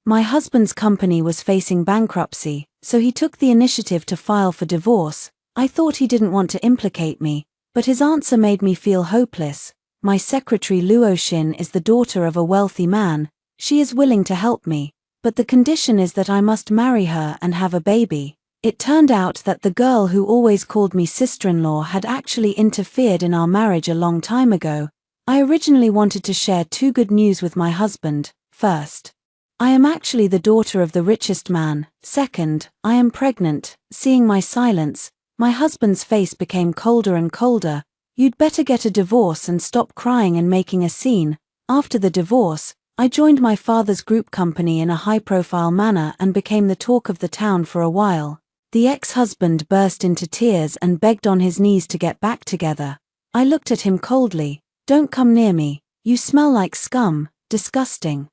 My husband's company was facing bankruptcy, so he took the initiative to file for divorce. I thought he didn't want to implicate me, but his answer made me feel hopeless. My secretary Luo-shin is the daughter of a wealthy man. She is willing to help me, but the condition is that I must marry her and have a baby. It turned out that the girl who always called me sister-in-law had actually interfered in our marriage a long time ago. I originally wanted to share two good news with my husband. First, I am actually the daughter of the richest man. Second, I am pregnant. Seeing my silence, my husband's face became colder and colder. You'd better get a divorce and stop crying and making a scene. After the divorce, I joined my father's group company in a high-profile manner and became the talk of the town for a while. The ex-husband burst into tears and begged on his knees to get back together. I looked at him coldly. Don't come near me. You smell like scum. Disgusting.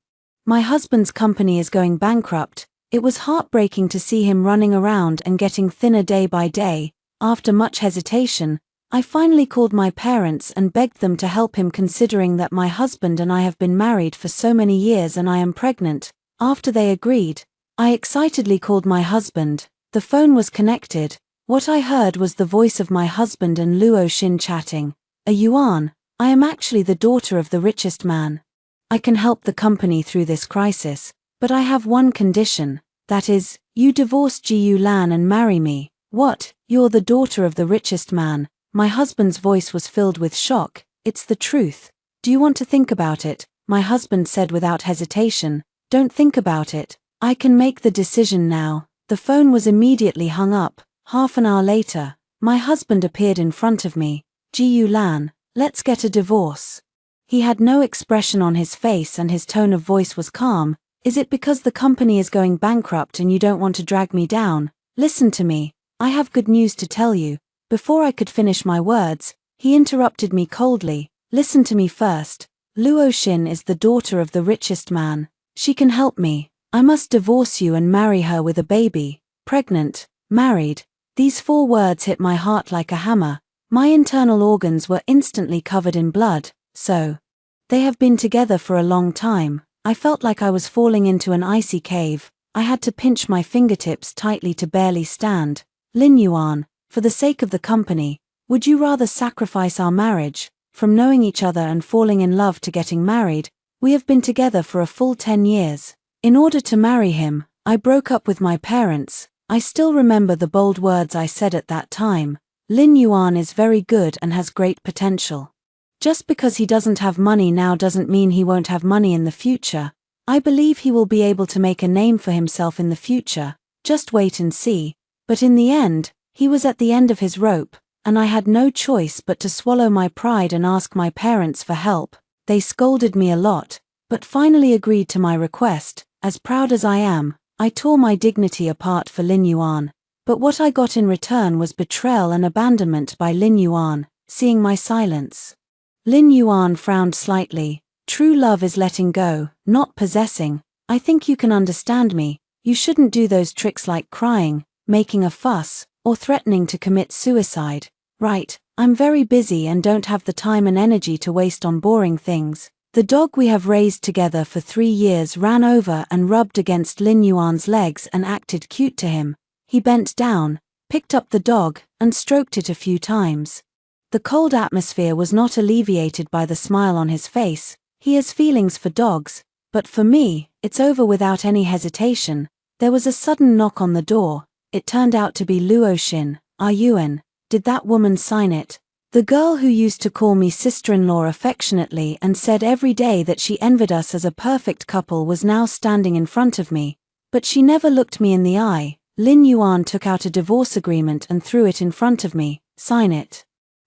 My husband's company is going bankrupt. It was heartbreaking to see him running around and getting thinner day by day. After much hesitation, I finally called my parents and begged them to help him, considering that my husband and I have been married for so many years and I am pregnant. After they agreed, I excitedly called my husband. The phone was connected. What I heard was the voice of my husband and Luo-shin chatting. Yuan, I am actually the daughter of the richest man. I can help the company through this crisis, but I have one condition. That is, you divorce Jiu Lan and marry me. What? You're the daughter of the richest man? My husband's voice was filled with shock. It's the truth. Do you want to think about it? My husband said without hesitation. Don't think about it. I can make the decision now. The phone was immediately hung up. Half an hour later, my husband appeared in front of me. Jiu Lan, let's get a divorce. He had no expression on his face and his tone of voice was calm. Is it because the company is going bankrupt and you don't want to drag me down? Listen to me. I have good news to tell you. Before I could finish my words, he interrupted me coldly. Listen to me first. Luo-shin is the daughter of the richest man. She can help me. I must divorce you and marry her with a baby. Pregnant, married. These 4 words hit my heart like a hammer. My internal organs were instantly covered in blood. So, they have been together for a long time. I felt like I was falling into an icy cave. I had to pinch my fingertips tightly to barely stand. Lin Yuan, for the sake of the company, would you rather sacrifice our marriage? From knowing each other and falling in love to getting married, we have been together for a full 10 years. In order to marry him, I broke up with my parents. I still remember the bold words I said at that time. Lin Yuan is very good and has great potential. Just because he doesn't have money now doesn't mean he won't have money in the future. I believe he will be able to make a name for himself in the future. Just wait and see. But in the end, he was at the end of his rope, and I had no choice but to swallow my pride and ask my parents for help. They scolded me a lot, but finally agreed to my request. As proud as I am, I tore my dignity apart for Lin Yuan. But what I got in return was betrayal and abandonment by Lin Yuan. Seeing my silence, Lin Yuan frowned slightly. True love is letting go, not possessing. I think you can understand me. You shouldn't do those tricks like crying, making a fuss, or threatening to commit suicide. Right, I'm very busy and don't have the time and energy to waste on boring things. The dog we have raised together for 3 years ran over and rubbed against Lin Yuan's legs and acted cute to him. He bent down, picked up the dog, and stroked it a few times. The cold atmosphere was not alleviated by the smile on his face. He has feelings for dogs, but for me, it's over without any hesitation. There was a sudden knock on the door. It turned out to be Luo-shin. Yuan, did that woman sign it? The girl who used to call me sister-in-law affectionately and said every day that she envied us as a perfect couple was now standing in front of me. But she never looked me in the eye. Lin Yuan took out a divorce agreement and threw it in front of me. Sign it.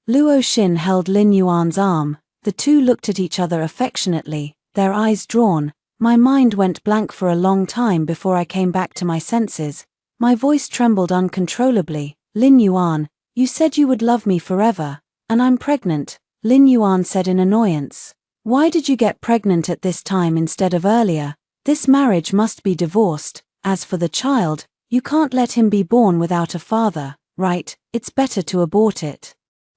Luo-shin held Lin Yuan's arm. The two looked at each other affectionately, their eyes drawn. My mind went blank for a long time before I came back to my senses. My voice trembled uncontrollably. Lin Yuan, you said you would love me forever. And I'm pregnant, Lin Yuan said in annoyance. Why did you get pregnant at this time instead of earlier? This marriage must be divorced. As for the child, you can't let him be born without a father, right? It's better to abort it.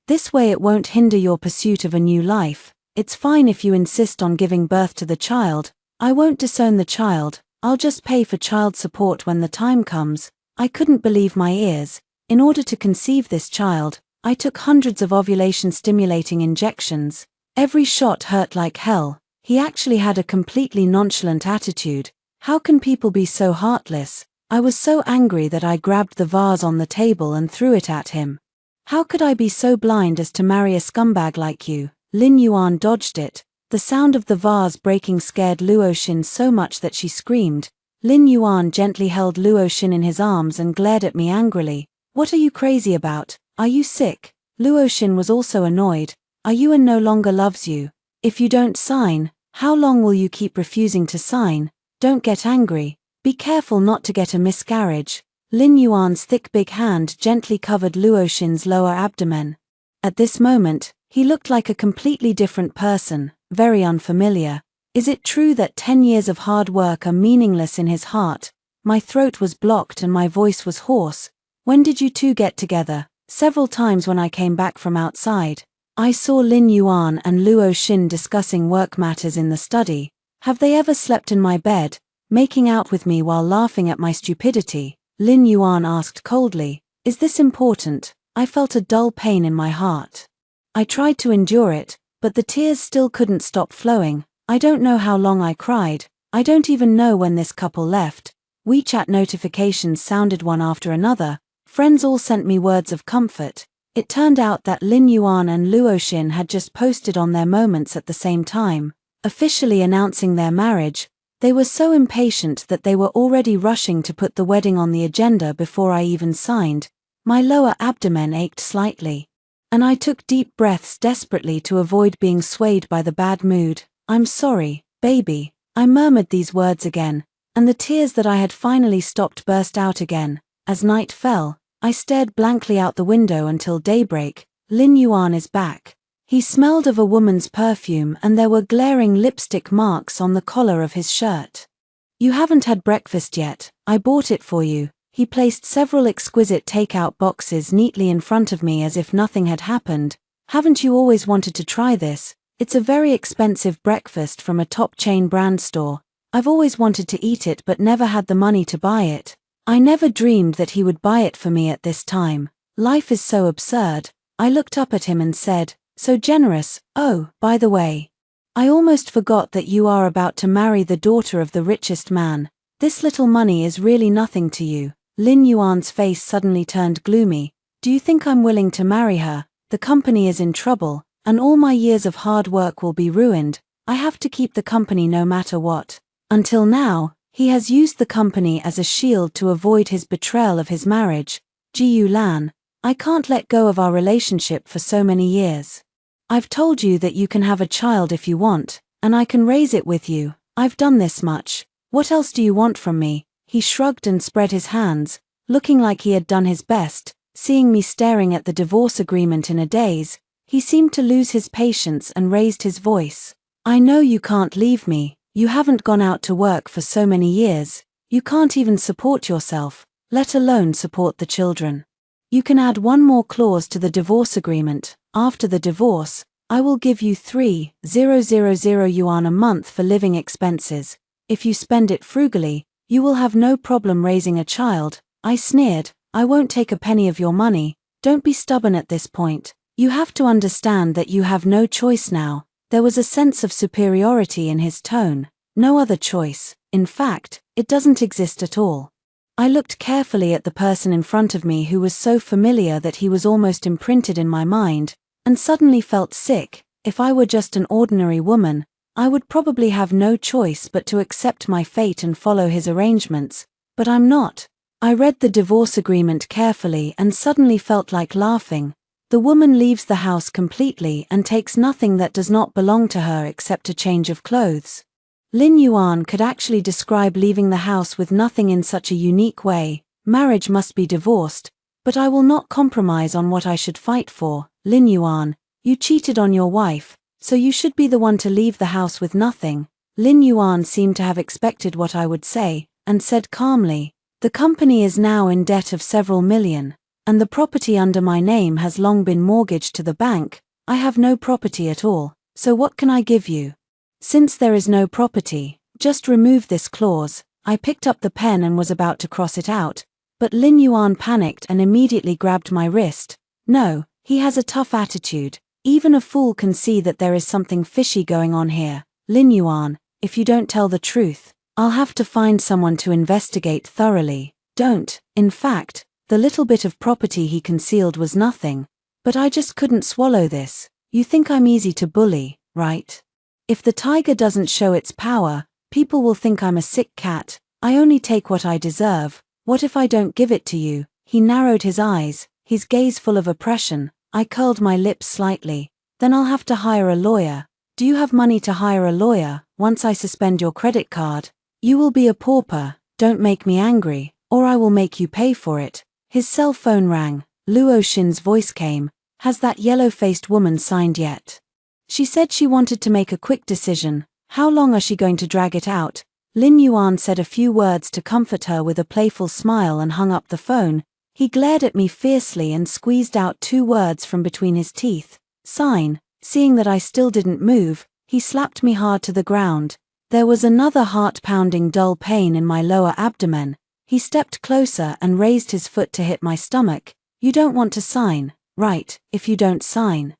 This way it won't hinder your pursuit of a new life. It's fine if you insist on giving birth to the child. I won't disown the child. I'll just pay for child support when the time comes. I couldn't believe my ears. In order to conceive this child, I took hundreds of ovulation-stimulating injections. Every shot hurt like hell. He actually had a completely nonchalant attitude. How can people be so heartless? I was so angry that I grabbed the vase on the table and threw it at him. How could I be so blind as to marry a scumbag like you? Lin Yuan dodged it. The sound of the vase breaking scared Luo Xin so much that she screamed. Lin Yuan gently held Luo Xin in his arms and glared at me angrily. What are you crazy about? Are you sick? Luo Xin was also annoyed. Are you and no longer loves you? If you don't sign, how long will you keep refusing to sign? Don't get angry. Be careful not to get a miscarriage. Lin Yuan's thick big hand gently covered Luo Xin's lower abdomen. At this moment, he looked like a completely different person, very unfamiliar. Is it true that 10 years of hard work are meaningless in his heart? My throat was blocked and my voice was hoarse. When did you two get together? Several times when I came back from outside. I saw Lin Yuan and Luo Xin discussing work matters in the study. Have they ever slept in my bed, making out with me while laughing at my stupidity? Lin Yuan asked coldly. Is this important? I felt a dull pain in my heart. I tried to endure it, but the tears still couldn't stop flowing. I don't know how long I cried. I don't even know when this couple left. WeChat notifications sounded one after another. Friends all sent me words of comfort. It turned out that Lin Yuan and Luo Xin had just posted on their moments at the same time, officially announcing their marriage. They were so impatient that they were already rushing to put the wedding on the agenda before I even signed. My lower abdomen ached slightly, and I took deep breaths desperately to avoid being swayed by the bad mood. I'm sorry, baby. I murmured these words again, and the tears that I had finally stopped burst out again. As night fell, I stared blankly out the window until daybreak. Lin Yuan is back. He smelled of a woman's perfume and there were glaring lipstick marks on the collar of his shirt. You haven't had breakfast yet. I bought it for you. He placed several exquisite takeout boxes neatly in front of me as if nothing had happened. Haven't you always wanted to try this? It's a very expensive breakfast from a top chain brand store. I've always wanted to eat it but never had the money to buy it. I never dreamed that he would buy it for me at this time. Life is so absurd. I looked up at him and said, so generous. Oh, by the way, I almost forgot that you are about to marry the daughter of the richest man. This little money is really nothing to you. Lin Yuan's face suddenly turned gloomy. Do you think I'm willing to marry her? The company is in trouble, and all my years of hard work will be ruined. I have to keep the company no matter what. Until now, he has used the company as a shield to avoid his betrayal of his marriage. Jiu Lan, I can't let go of our relationship for so many years. I've told you that you can have a child if you want, and I can raise it with you. I've done this much. What else do you want from me? He shrugged and spread his hands, looking like he had done his best. Seeing me staring at the divorce agreement in a daze, he seemed to lose his patience and raised his voice. I know you can't leave me. You haven't gone out to work for so many years. You can't even support yourself, let alone support the children. You can add one more clause to the divorce agreement. After the divorce, I will give you 3,000 yuan a month for living expenses. If you spend it frugally, you will have no problem raising a child. I sneered. I won't take a penny of your money. Don't be stubborn at this point. You have to understand that you have no choice now. There was a sense of superiority in his tone. No other choice. In fact, it doesn't exist at all. I looked carefully at the person in front of me who was so familiar that he was almost imprinted in my mind, and suddenly felt sick. If I were just an ordinary woman, I would probably have no choice but to accept my fate and follow his arrangements. But I'm not. I read the divorce agreement carefully and suddenly felt like laughing. The woman leaves the house completely and takes nothing that does not belong to her except a change of clothes. Lin Yuan could actually describe leaving the house with nothing in such a unique way. Marriage must be divorced, but I will not compromise on what I should fight for. Lin Yuan, you cheated on your wife, so you should be the one to leave the house with nothing. Lin Yuan seemed to have expected what I would say, and said calmly, the company is now in debt of several million. And the property under my name has long been mortgaged to the bank. I have no property at all, so what can I give you? Since there is no property, just remove this clause. I picked up the pen and was about to cross it out, but Lin Yuan panicked and immediately grabbed my wrist. No, he has a tough attitude. Even a fool can see that there is something fishy going on here. Lin Yuan, if you don't tell the truth, I'll have to find someone to investigate thoroughly. Don't. In fact, the little bit of property he concealed was nothing. But I just couldn't swallow this. You think I'm easy to bully, right? If the tiger doesn't show its power, people will think I'm a sick cat. I only take what I deserve. What if I don't give it to you? He narrowed his eyes, his gaze full of oppression. I curled my lips slightly. Then I'll have to hire a lawyer. Do you have money to hire a lawyer? Once I suspend your credit card, you will be a pauper. Don't make me angry, or I will make you pay for it. His cell phone rang. Luo Xin's voice came. Has that yellow-faced woman signed yet? She said she wanted to make a quick decision. How long are she going to drag it out? Lin Yuan said a few words to comfort her with a playful smile and hung up the phone. He glared at me fiercely and squeezed out 2 words from between his teeth. Sign. Seeing that I still didn't move, he slapped me hard to the ground. There was another heart-pounding dull pain in my lower abdomen. He stepped closer and raised his foot to hit my stomach. You don't want to sign, right? If you don't sign,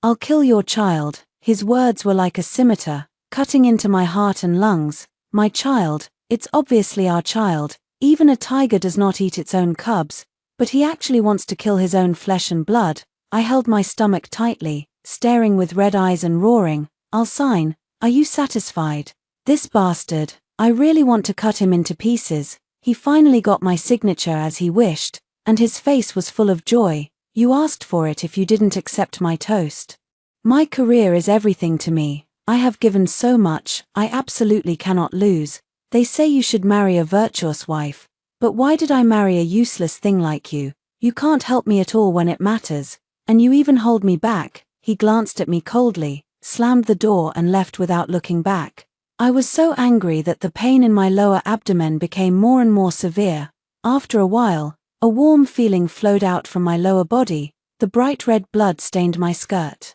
I'll kill your child. His words were like a scimitar, cutting into my heart and lungs. My child, it's obviously our child. Even a tiger does not eat its own cubs, but he actually wants to kill his own flesh and blood. I held my stomach tightly, staring with red eyes and roaring. I'll sign. Are you satisfied? This bastard. I really want to cut him into pieces. He finally got my signature as he wished, and his face was full of joy. You asked for it if you didn't accept my toast. My career is everything to me. I have given so much, I absolutely cannot lose. They say you should marry a virtuous wife. But why did I marry a useless thing like you? You can't help me at all when it matters, and you even hold me back. He glanced at me coldly, slammed the door and left without looking back. I was so angry that the pain in my lower abdomen became more and more severe. After a while, a warm feeling flowed out from my lower body. The bright red blood stained my skirt.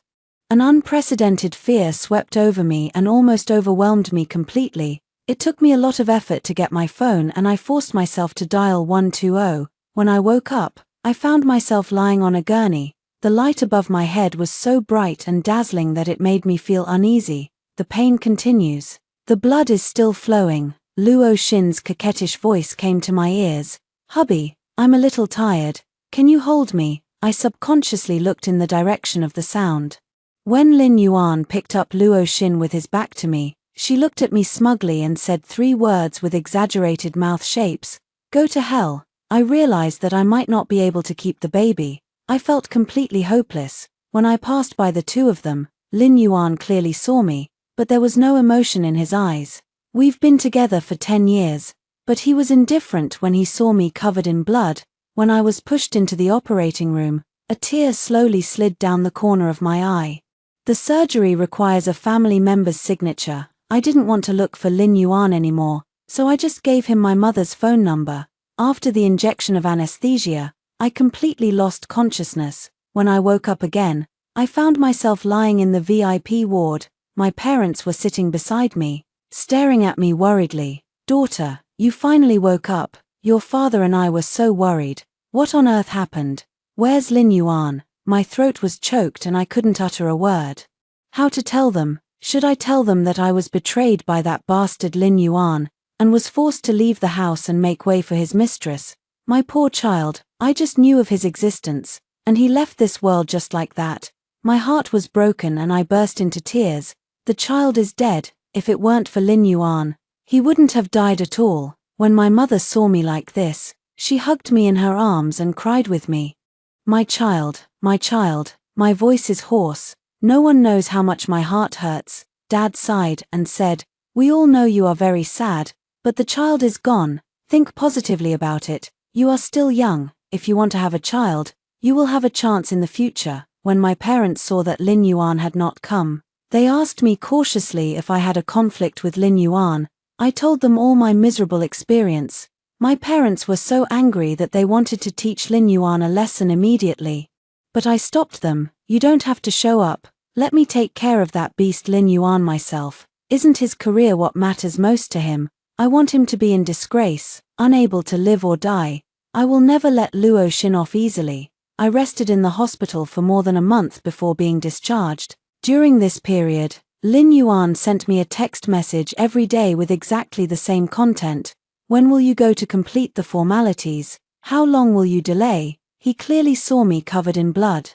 An unprecedented fear swept over me and almost overwhelmed me completely. It took me a lot of effort to get my phone and I forced myself to dial 120. When I woke up, I found myself lying on a gurney. The light above my head was so bright and dazzling that it made me feel uneasy. The pain continues. The blood is still flowing. Luo Xin's coquettish voice came to my ears. Hubby, I'm a little tired. Can you hold me? I subconsciously looked in the direction of the sound. When Lin Yuan picked up Luo Xin with his back to me, she looked at me smugly and said 3 words with exaggerated mouth shapes. Go to hell. I realized that I might not be able to keep the baby. I felt completely hopeless. When I passed by the 2 of them, Lin Yuan clearly saw me, but there was no emotion in his eyes. We've been together for 10 years, but he was indifferent when he saw me covered in blood. When I was pushed into the operating room, a tear slowly slid down the corner of my eye. The surgery requires a family member's signature. I didn't want to look for Lin Yuan anymore, so I just gave him my mother's phone number. After the injection of anesthesia, I completely lost consciousness. When I woke up again, I found myself lying in the VIP ward. My parents were sitting beside me, staring at me worriedly. Daughter, you finally woke up. Your father and I were so worried. What on earth happened? Where's Lin Yuan? My throat was choked and I couldn't utter a word. How to tell them? Should I tell them that I was betrayed by that bastard Lin Yuan, and was forced to leave the house and make way for his mistress? My poor child, I just knew of his existence, and he left this world just like that. My heart was broken and I burst into tears. The child is dead. If it weren't for Lin Yuan, he wouldn't have died at all. When my mother saw me like this, she hugged me in her arms and cried with me. My child, my voice is hoarse. No one knows how much my heart hurts. Dad sighed and said, we all know you are very sad, but the child is gone. Think positively about it. You are still young. If you want to have a child, you will have a chance in the future. When my parents saw that Lin Yuan had not come, they asked me cautiously if I had a conflict with Lin Yuan. I told them all my miserable experience. My parents were so angry that they wanted to teach Lin Yuan a lesson immediately. But I stopped them. You don't have to show up. Let me take care of that beast Lin Yuan myself. Isn't his career what matters most to him? I want him to be in disgrace, unable to live or die. I will never let Luo Xin off easily. I rested in the hospital for more than a month before being discharged. During this period, Lin Yuan sent me a text message every day with exactly the same content. When will you go to complete the formalities? How long will you delay? He clearly saw me covered in blood.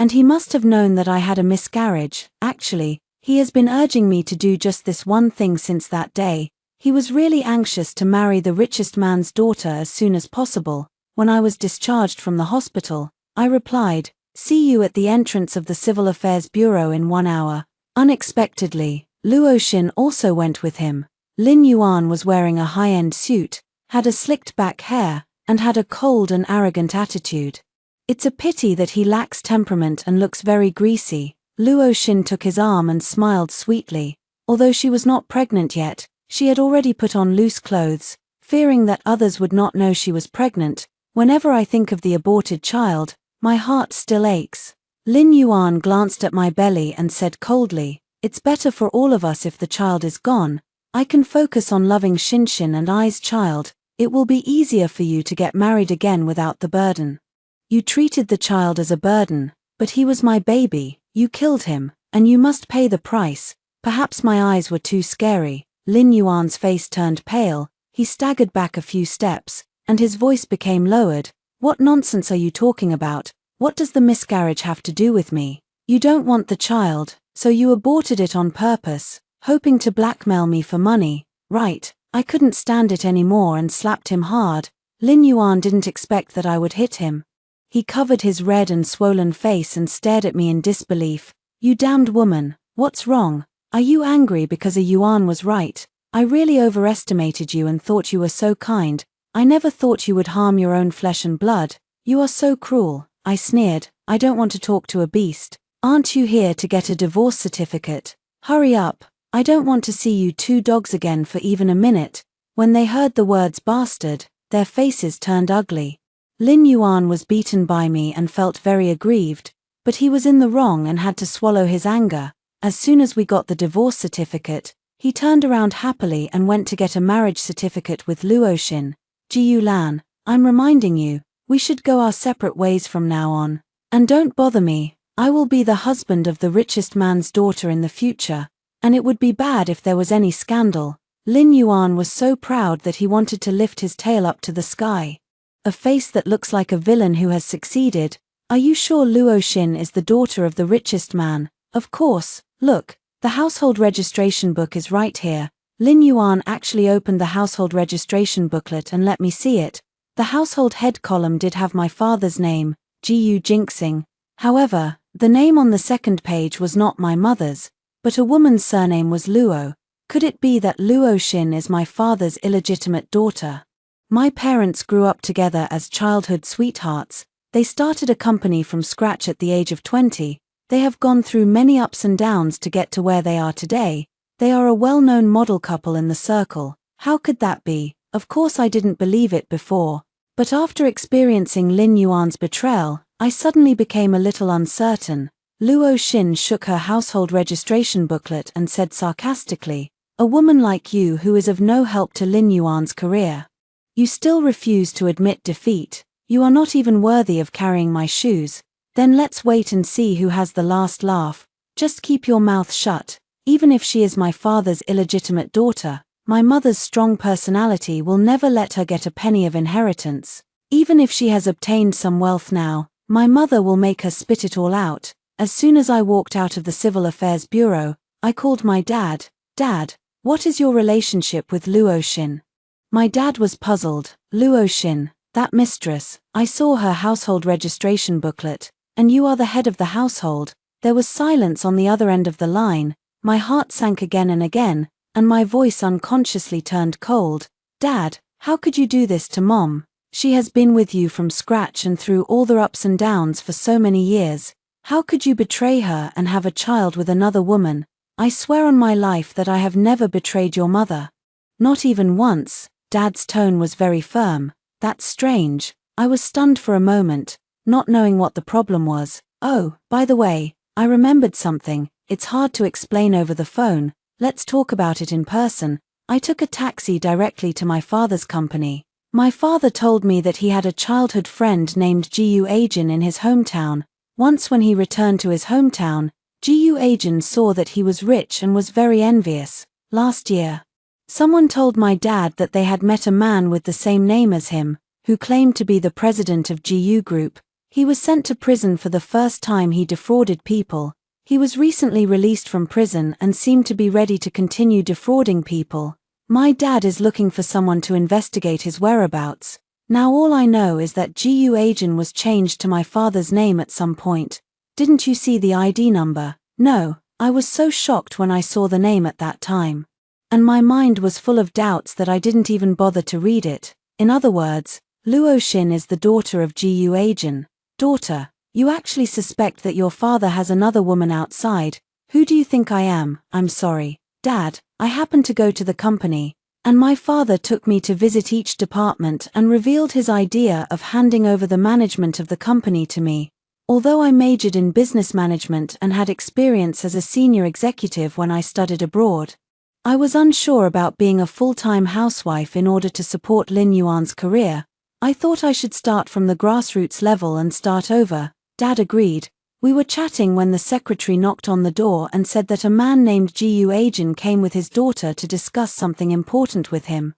And he must have known that I had a miscarriage. Actually, he has been urging me to do just this one thing since that day. He was really anxious to marry the richest man's daughter as soon as possible. When I was discharged from the hospital, I replied, "See you at the entrance of the Civil Affairs Bureau in 1 hour." Unexpectedly, Luo Xin also went with him. Lin Yuan was wearing a high-end suit, had a slicked back hair, and had a cold and arrogant attitude. It's a pity that he lacks temperament and looks very greasy. Luo Xin took his arm and smiled sweetly. Although she was not pregnant yet, she had already put on loose clothes, fearing that others would not know she was pregnant. Whenever I think of the aborted child, my heart still aches. Lin Yuan glanced at my belly and said coldly, "It's better for all of us if the child is gone. I can focus on loving Xinshin and Ai's child. It will be easier for you to get married again without the burden. You treated the child as a burden, but he was my baby. You killed him, and you must pay the price." Perhaps my eyes were too scary. Lin Yuan's face turned pale, he staggered back a few steps, and his voice became lowered. "What nonsense are you talking about? What does the miscarriage have to do with me? You don't want the child, so you aborted it on purpose, hoping to blackmail me for money, right?" I couldn't stand it anymore and slapped him hard. Lin Yuan didn't expect that I would hit him. He covered his red and swollen face and stared at me in disbelief. "You damned woman, what's wrong? Are you angry because a Yuan was right? I really overestimated you and thought you were so kind. I never thought you would harm your own flesh and blood. You are so cruel," I sneered. "I don't want to talk to a beast. Aren't you here to get a divorce certificate? Hurry up. I don't want to see you two dogs again for even a minute." When they heard the words bastard, their faces turned ugly. Lin Yuan was beaten by me and felt very aggrieved, but he was in the wrong and had to swallow his anger. As soon as we got the divorce certificate, he turned around happily and went to get a marriage certificate with Luo Xin. "Jiyu Lan, I'm reminding you, we should go our separate ways from now on. And don't bother me, I will be the husband of the richest man's daughter in the future, and it would be bad if there was any scandal." Lin Yuan was so proud that he wanted to lift his tail up to the sky. "A face that looks like a villain who has succeeded. Are you sure Luo Xin is the daughter of the richest man?" "Of course, look, the household registration book is right here." Lin Yuan actually opened the household registration booklet and let me see it. The household head column did have my father's name, Gu Jinxing. However, the name on the second page was not my mother's, but a woman's surname was Luo. Could it be that Luo Xin is my father's illegitimate daughter? My parents grew up together as childhood sweethearts. They started a company from scratch at the age of 20. They have gone through many ups and downs to get to where they are today. They are a well-known model couple in the circle. How could that be? Of course I didn't believe it before. But after experiencing Lin Yuan's betrayal, I suddenly became a little uncertain. Luo Xin shook her household registration booklet and said sarcastically, "A woman like you who is of no help to Lin Yuan's career. You still refuse to admit defeat. You are not even worthy of carrying my shoes. Then let's wait and see who has the last laugh. Just keep your mouth shut. Even if she is my father's illegitimate daughter, my mother's strong personality will never let her get a penny of inheritance. Even if she has obtained some wealth now, my mother will make her spit it all out." As soon as I walked out of the Civil Affairs Bureau, I called my dad. "Dad, what is your relationship with Luo Xin?" My dad was puzzled. "Luo Xin, that mistress, I saw her household registration booklet, and you are the head of the household." There was silence on the other end of the line. My heart sank again and again, and my voice unconsciously turned cold. "Dad, how could you do this to Mom? She has been with you from scratch and through all the ups and downs for so many years. How could you betray her and have a child with another woman? I swear on my life that I have never betrayed your mother." "Not even once." Dad's tone was very firm. "That's strange." I was stunned for a moment, not knowing what the problem was. "Oh, by the way, I remembered something. It's hard to explain over the phone. Let's talk about it in person. I took a taxi directly to my father's company. My father told me that he had a childhood friend named Gu Ajin in his hometown. Once when he returned to his hometown, Gu Ajin saw that he was rich and was very envious. Last year, someone told my dad that they had met a man with the same name as him, who claimed to be the president of GU Group. He was sent to prison for the first time he defrauded people. He was recently released from prison and seemed to be ready to continue defrauding people. My dad is looking for someone to investigate his whereabouts. Now all I know is that Gu Ajin was changed to my father's name at some point. Didn't you see the ID number? No, I was so shocked when I saw the name at that time. And my mind was full of doubts that I didn't even bother to read it. In other words, Luo Xin is the daughter of Gu Ajin. Daughter, you actually suspect that your father has another woman outside. Who do you think I am? I'm sorry, Dad, I happened to go to the company, and my father took me to visit each department and revealed his idea of handing over the management of the company to me. Although I majored in business management and had experience as a senior executive when I studied abroad, I was unsure about being a full-time housewife in order to support Lin Yuan's career. I thought I should start from the grassroots level and start over. Dad agreed. We were chatting when the secretary knocked on the door and said that a man named Gu Ajin came with his daughter to discuss something important with him.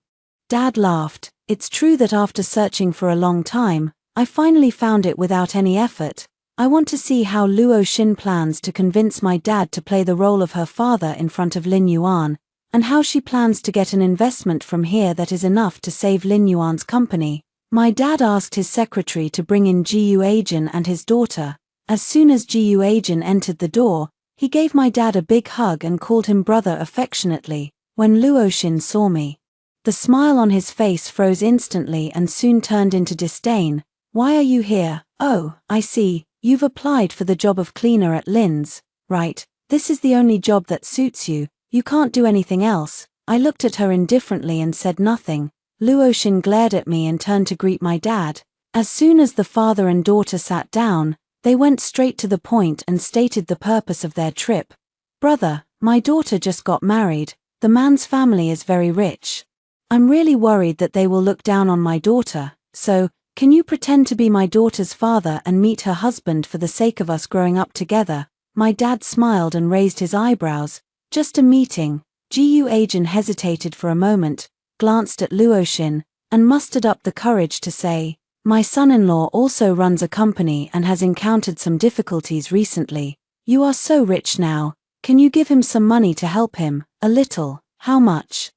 Dad laughed. It's true that after searching for a long time, I finally found it without any effort. I want to see how Luo Xin plans to convince my dad to play the role of her father in front of Lin Yuan, and how she plans to get an investment from here that is enough to save Lin Yuan's company. My dad asked his secretary to bring in Gu Ajin and his daughter. As soon as Gu Ajin entered the door, he gave my dad a big hug and called him brother affectionately. When Luo Xin saw me, the smile on his face froze instantly and soon turned into disdain. Why are you here? Oh, I see, you've applied for the job of cleaner at Lin's, right? This is the only job that suits you, you can't do anything else. I looked at her indifferently and said nothing. Luo Xin glared at me and turned to greet my dad. As soon as the father and daughter sat down, they went straight to the point and stated the purpose of their trip. Brother, my daughter just got married. The man's family is very rich. I'm really worried that they will look down on my daughter, so, can you pretend to be my daughter's father and meet her husband for the sake of us growing up together? My dad smiled and raised his eyebrows. Just a meeting. Gu Ajin hesitated for a moment, glanced at Luo Xin, and mustered up the courage to say, my son-in-law also runs a company and has encountered some difficulties recently. You are so rich now, can you give him some money to help him? A little. How much?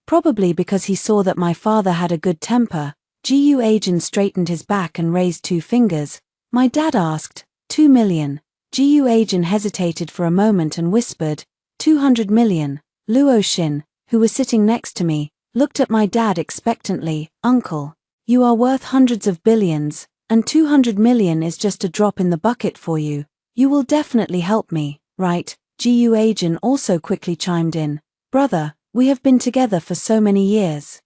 Probably because he saw that my father had a good temper. Gu Ajin straightened his back and raised 2 fingers. My dad asked, 2 million. Gu Ajin hesitated for a moment and whispered, 200 million. Luo Xin, who was sitting next to me, looked at my dad expectantly. Uncle, you are worth hundreds of billions, and 200 million is just a drop in the bucket for you. You will definitely help me, right? Gu Ajin also quickly chimed in. Brother, we have been together for so many years.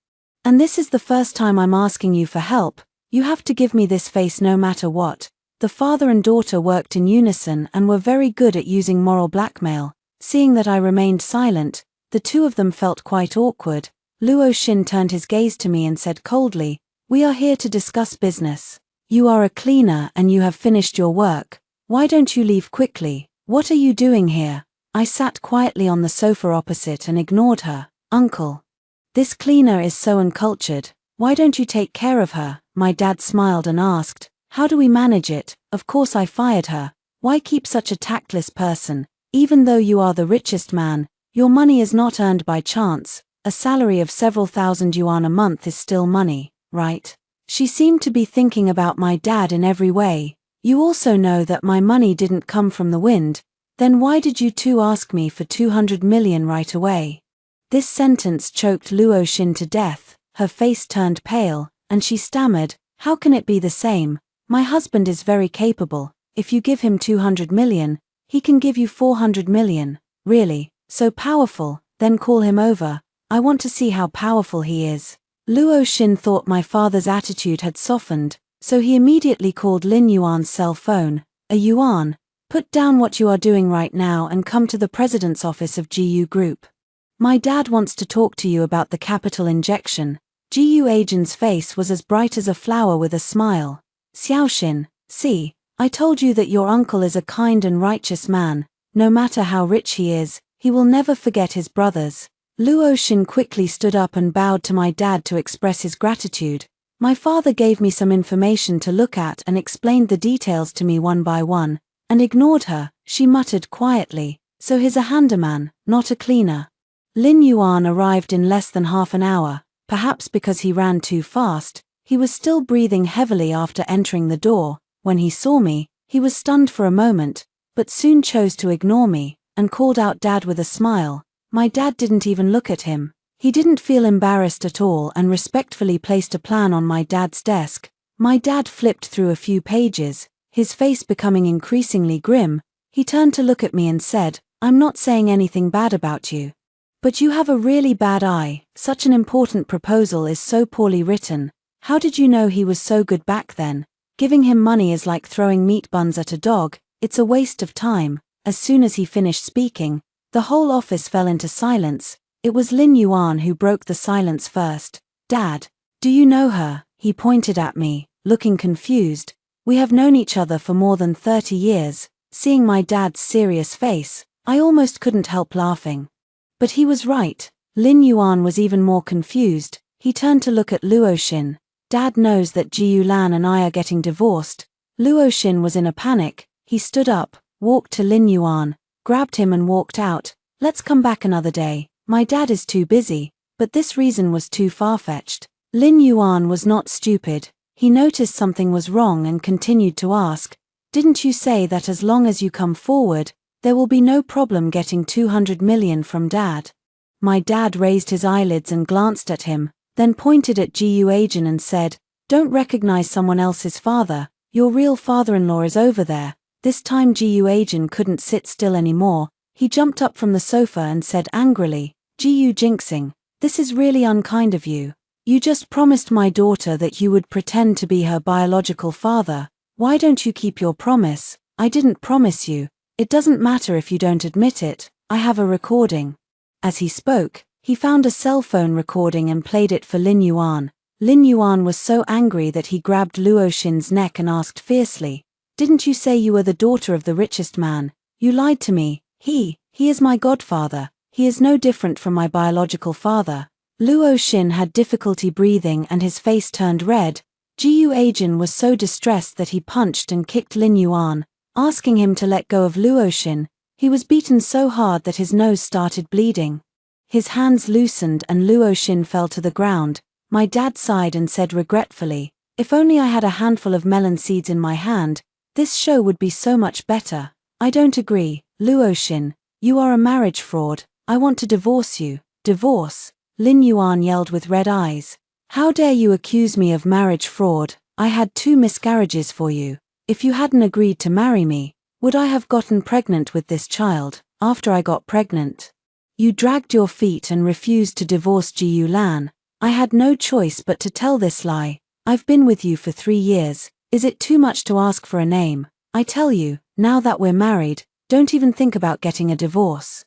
And this is the first time I'm asking you for help. You have to give me this face no matter what. The father and daughter worked in unison and were very good at using moral blackmail. Seeing that I remained silent, the two of them felt quite awkward. Luo Xin turned his gaze to me and said coldly, we are here to discuss business. You are a cleaner and you have finished your work. Why don't you leave quickly? What are you doing here? I sat quietly on the sofa opposite and ignored her. Uncle, this cleaner is so uncultured. Why don't you take care of her? My dad smiled and asked, how do we manage it? Of course I fired her. Why keep such a tactless person? Even though you are the richest man, your money is not earned by chance. A salary of several thousand yuan a month is still money, right? She seemed to be thinking about my dad in every way. You also know that my money didn't come from the wind. Then why did you two ask me for 200 million right away? This sentence choked Luo Xin to death. Her face turned pale, and she stammered, how can it be the same? My husband is very capable. If you give him 200 million, he can give you 400 million. Really? So powerful? Then call him over. I want to see how powerful he is. Luo Xin thought my father's attitude had softened, so he immediately called Lin Yuan's cell phone. A Yuan, put down what you are doing right now and come to the president's office of GU Group. My dad wants to talk to you about the capital injection. Gu Agent's face was as bright as a flower with a smile. Xiaoxin, see, I told you that your uncle is a kind and righteous man. No matter how rich he is, he will never forget his brothers. Luoxin quickly stood up and bowed to my dad to express his gratitude. My father gave me some information to look at and explained the details to me one by one, and ignored her. She muttered quietly, so he's a handyman, not a cleaner. Lin Yuan arrived in less than half an hour, perhaps because he ran too fast. He was still breathing heavily after entering the door. When he saw me, he was stunned for a moment, but soon chose to ignore me, and called out Dad with a smile. My dad didn't even look at him. He didn't feel embarrassed at all and respectfully placed a plan on my dad's desk. My dad flipped through a few pages, his face becoming increasingly grim. He turned to look at me and said, "I'm not saying anything bad about you. But you have a really bad eye. Such an important proposal is so poorly written. How did you know he was so good back then? Giving him money is like throwing meat buns at a dog. It's a waste of time." As soon as he finished speaking, the whole office fell into silence. It was Lin Yuan who broke the silence first. "Dad, do you know her?" He pointed at me, looking confused. "We have known each other for more than 30 years. Seeing my dad's serious face, I almost couldn't help laughing. But he was right. Lin Yuan was even more confused. He turned to look at Luoxin. "Dad knows that Jiu Lan and I are getting divorced." Luoxin was in a panic. He stood up, walked to Lin Yuan, grabbed him and walked out. "Let's come back another day. My dad is too busy." But this reason was too far-fetched. Lin Yuan was not stupid. He noticed something was wrong and continued to ask, "Didn't you say that as long as you come forward, there will be no problem getting 200 million from Dad?" My dad raised his eyelids and glanced at him, then pointed at Gu Agent and said, "Don't recognize someone else's father. Your real father-in-law is over there." This time Gu Agent couldn't sit still anymore. He jumped up from the sofa and said angrily, "Gu Jinxing, this is really unkind of you. You just promised my daughter that you would pretend to be her biological father. Why don't you keep your promise?" "I didn't promise you. It doesn't matter if you don't admit it. I have a recording." As he spoke, he found a cell phone recording and played it for Lin Yuan. Lin Yuan was so angry that he grabbed Luoxin's neck and asked fiercely, "Didn't you say you were the daughter of the richest man? You lied to me. He is my godfather. He is no different from my biological father." Luoxin had difficulty breathing and his face turned red. Gu Agent was so distressed that he punched and kicked Lin Yuan, asking him to let go of Luoxin. He was beaten so hard that his nose started bleeding. His hands loosened and Luoxin fell to the ground. My dad sighed and said regretfully, "If only I had a handful of melon seeds in my hand, this show would be so much better." "I don't agree, Luoxin. You are a marriage fraud. I want to divorce you." "Divorce?" Lin Yuan yelled with red eyes. "How dare you accuse me of marriage fraud? I had 2 miscarriages for you. If you hadn't agreed to marry me, would I have gotten pregnant with this child? After I got pregnant, you dragged your feet and refused to divorce Jiu Lan. I had no choice but to tell this lie. I've been with you for 3 years. Is it too much to ask for a name? I tell you, now that we're married, don't even think about getting a divorce.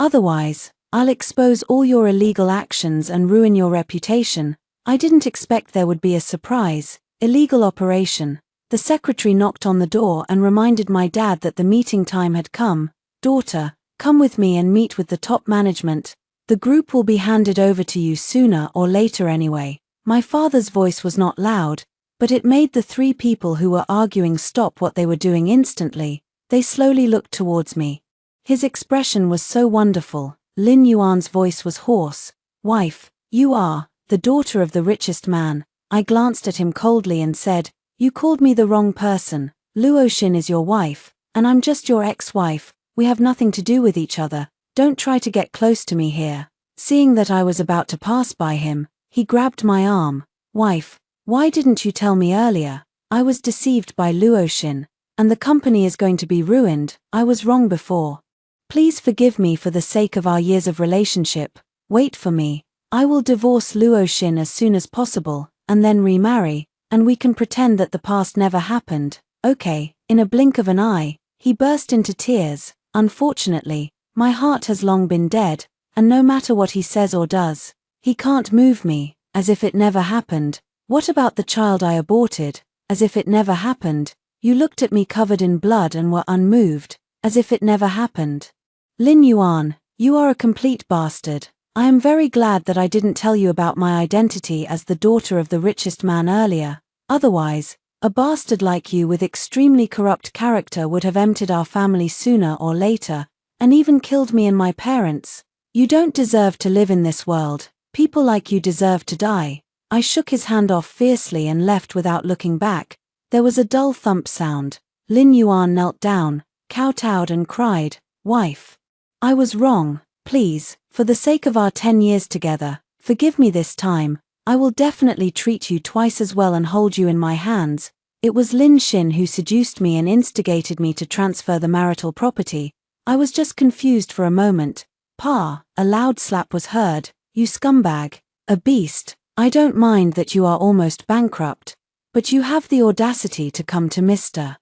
Otherwise, I'll expose all your illegal actions and ruin your reputation." I didn't expect there would be a surprise. Illegal operation. The secretary knocked on the door and reminded my dad that the meeting time had come. "Daughter, come with me and meet with the top management. The group will be handed over to you sooner or later anyway." My father's voice was not loud, but it made the 3 people who were arguing stop what they were doing instantly. They slowly looked towards me. His expression was so wonderful. Lin Yuan's voice was hoarse. "Wife, you are the daughter of the richest man." I glanced at him coldly and said, "You called me the wrong person. Luoxin is your wife, and I'm just your ex-wife. We have nothing to do with each other. Don't try to get close to me here." Seeing that I was about to pass by him, he grabbed my arm. "Wife, why didn't you tell me earlier? I was deceived by Luoxin, and the company is going to be ruined. I was wrong before. Please forgive me for the sake of our years of relationship. Wait for me. I will divorce Luoxin as soon as possible, and then remarry, and we can pretend that the past never happened." "Okay." In a blink of an eye, he burst into tears. "Unfortunately, my heart has long been dead. and no matter what he says or does, he can't move me, as if it never happened. What about the child I aborted? As if it never happened. You looked at me covered in blood and were unmoved, as if it never happened. Lin Yuan, you are a complete bastard. I am very glad that I didn't tell you about my identity as the daughter of the richest man earlier. Otherwise, a bastard like you with extremely corrupt character would have emptied our family sooner or later, and even killed me and my parents. You don't deserve to live in this world. People like you deserve to die. I shook his hand off fiercely and left without looking back. There was a dull thump sound. Lin Yuan knelt down, kowtowed and cried, "Wife. I was wrong. Please, for the sake of our 10 years together, forgive me this time. I will definitely treat you twice as well and hold you in my hands." It was Lin Xin who seduced me and instigated me to transfer the marital property. I was just confused for a moment. "Pa," a loud slap was heard. "You scumbag. A beast. I don't mind that you are almost bankrupt, but you have the audacity to come to Mr.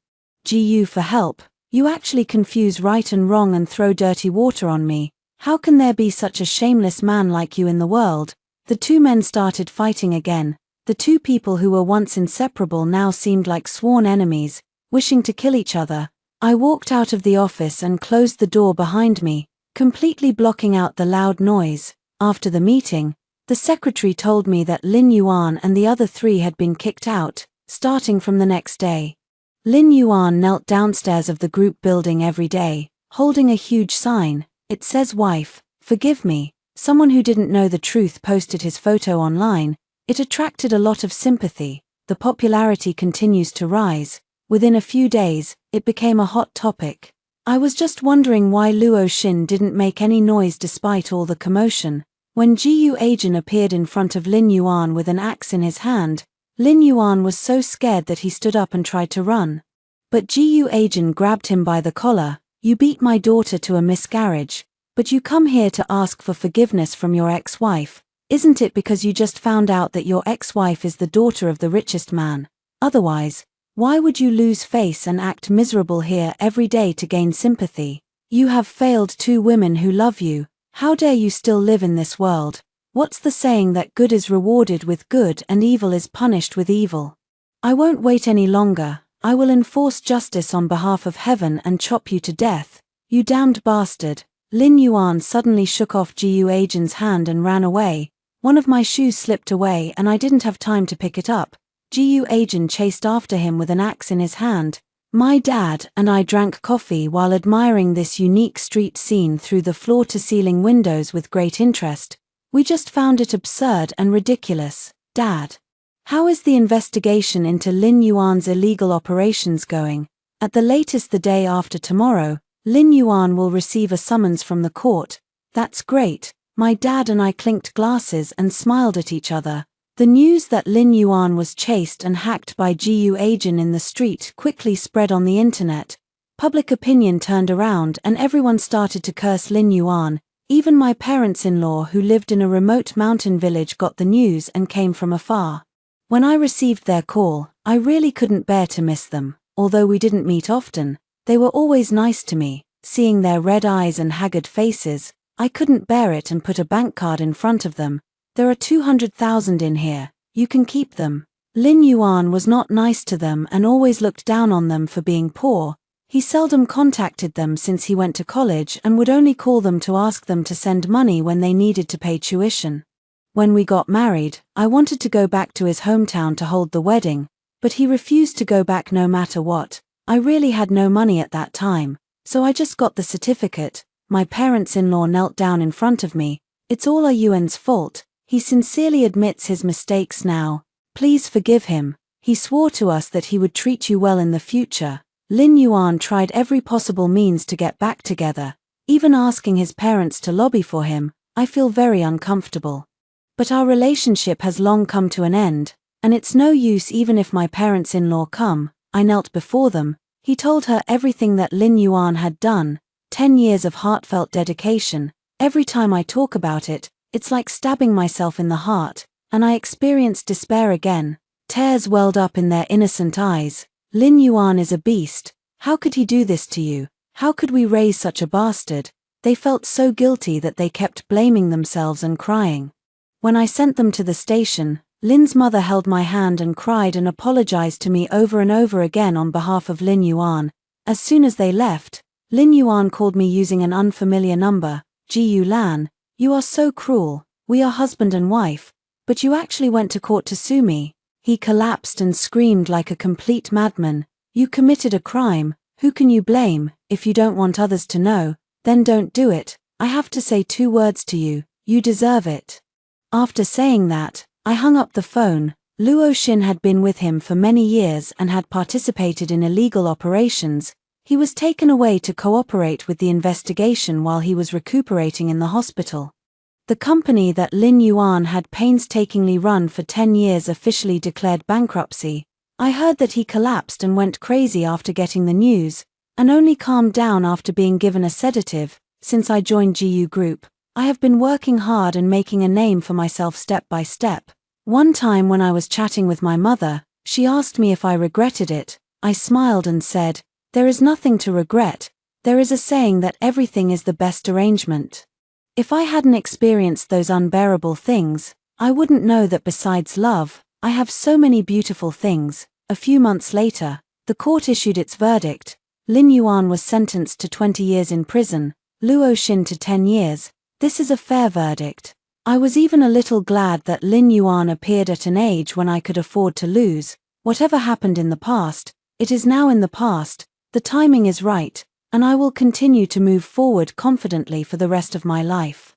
Gu for help. You actually confuse right and wrong and throw dirty water on me. How can there be such a shameless man like you in the world?" The two men started fighting again. The two people who were once inseparable now seemed like sworn enemies, wishing to kill each other. I walked out of the office and closed the door behind me, completely blocking out the loud noise. After the meeting, the secretary told me that Lin Yuan and the other three had been kicked out, starting from the next day. Lin Yuan knelt downstairs of the group building every day, holding a huge sign. It says, "Wife, forgive me." Someone who didn't know the truth posted his photo online. It attracted a lot of sympathy. The popularity continues to rise. Within a few days, it became a hot topic. I was just wondering why Luo Xin didn't make any noise despite all the commotion. When Jiyu Ajin appeared in front of Lin Yuan with an axe in his hand, Lin Yuan was so scared that he stood up and tried to run. But Jiyu Ajin grabbed him by the collar. "You beat my daughter to a miscarriage, but you come here to ask for forgiveness from your ex-wife. Isn't it because you just found out that your ex-wife is the daughter of the richest man? Otherwise, why would you lose face and act miserable here every day to gain sympathy? You have failed two women who love you. How dare you still live in this world? What's the saying that good is rewarded with good and evil is punished with evil? I won't wait any longer. I will enforce justice on behalf of heaven and chop you to death. You damned bastard." Lin Yuan suddenly shook off Jiyu Ajin's hand and ran away. One of my shoes slipped away and I didn't have time to pick it up. Jiyu Ajin chased after him with an axe in his hand. My dad and I drank coffee while admiring this unique street scene through the floor-to-ceiling windows with great interest. We just found it absurd and ridiculous. "Dad, how is the investigation into Lin Yuan's illegal operations going?" "At the latest the day after tomorrow, Lin Yuan will receive a summons from the court." "That's great." My dad and I clinked glasses and smiled at each other. The news that Lin Yuan was chased and hacked by Jiyu Ajin in the street quickly spread on the internet. Public opinion turned around and everyone started to curse Lin Yuan. Even my parents-in-law who lived in a remote mountain village got the news and came from afar. When I received their call, I really couldn't bear to miss them. Although we didn't meet often, they were always nice to me. Seeing their red eyes and haggard faces, I couldn't bear it and put a bank card in front of them. "There are 200,000 in here. You can keep them." Lin Yuan was not nice to them and always looked down on them for being poor. He seldom contacted them since he went to college and would only call them to ask them to send money when they needed to pay tuition. When we got married, I wanted to go back to his hometown to hold the wedding, but he refused to go back no matter what. I really had no money at that time, so I just got the certificate. My parents-in-law knelt down in front of me. "It's all Yuan's fault. He sincerely admits his mistakes now. Please forgive him. He swore to us that he would treat you well in the future." Lin Yuan tried every possible means to get back together, even asking his parents to lobby for him. I feel very uncomfortable. But our relationship has long come to an end, and it's no use even if my parents-in-law come. I knelt before them. He told her everything that Lin Yuan had done. 10 years of heartfelt dedication. Every time I talk about it, it's like stabbing myself in the heart, and I experience despair again. Tears welled up in their innocent eyes. "Lin Yuan is a beast. How could he do this to you? How could we raise such a bastard?" They felt so guilty that they kept blaming themselves and crying. When I sent them to the station, Lin's mother held my hand and cried and apologized to me over and over again on behalf of Lin Yuan. As soon as they left, Lin Yuan called me using an unfamiliar number. Gu Lan, you are so cruel. We are husband and wife, but you actually went to court to sue me. He collapsed and screamed like a complete madman. You committed a crime. Who can you blame? If you don't want others to know, then don't do it. I have to say 2 words to you. You deserve it. After saying that, I hung up the phone. Luo Xin had been with him for many years and had participated in illegal operations. He was taken away to cooperate with the investigation while he was recuperating in the hospital. The company that Lin Yuan had painstakingly run for 10 years officially declared bankruptcy. I heard that he collapsed and went crazy after getting the news, and only calmed down after being given a sedative. Since I joined GU Group, I have been working hard and making a name for myself step by step. One time when I was chatting with my mother, she asked me if I regretted it. I smiled and said, "There is nothing to regret. There is a saying that everything is the best arrangement." If I hadn't experienced those unbearable things, I wouldn't know that besides love, I have so many beautiful things. A few months later, the court issued its verdict. Lin Yuan was sentenced to 20 years in prison, Luo Xin to 10 years. This is a fair verdict. I was even a little glad that Lin Yuan appeared at an age when I could afford to lose. Whatever happened in the past, it is now in the past. The timing is right, and I will continue to move forward confidently for the rest of my life.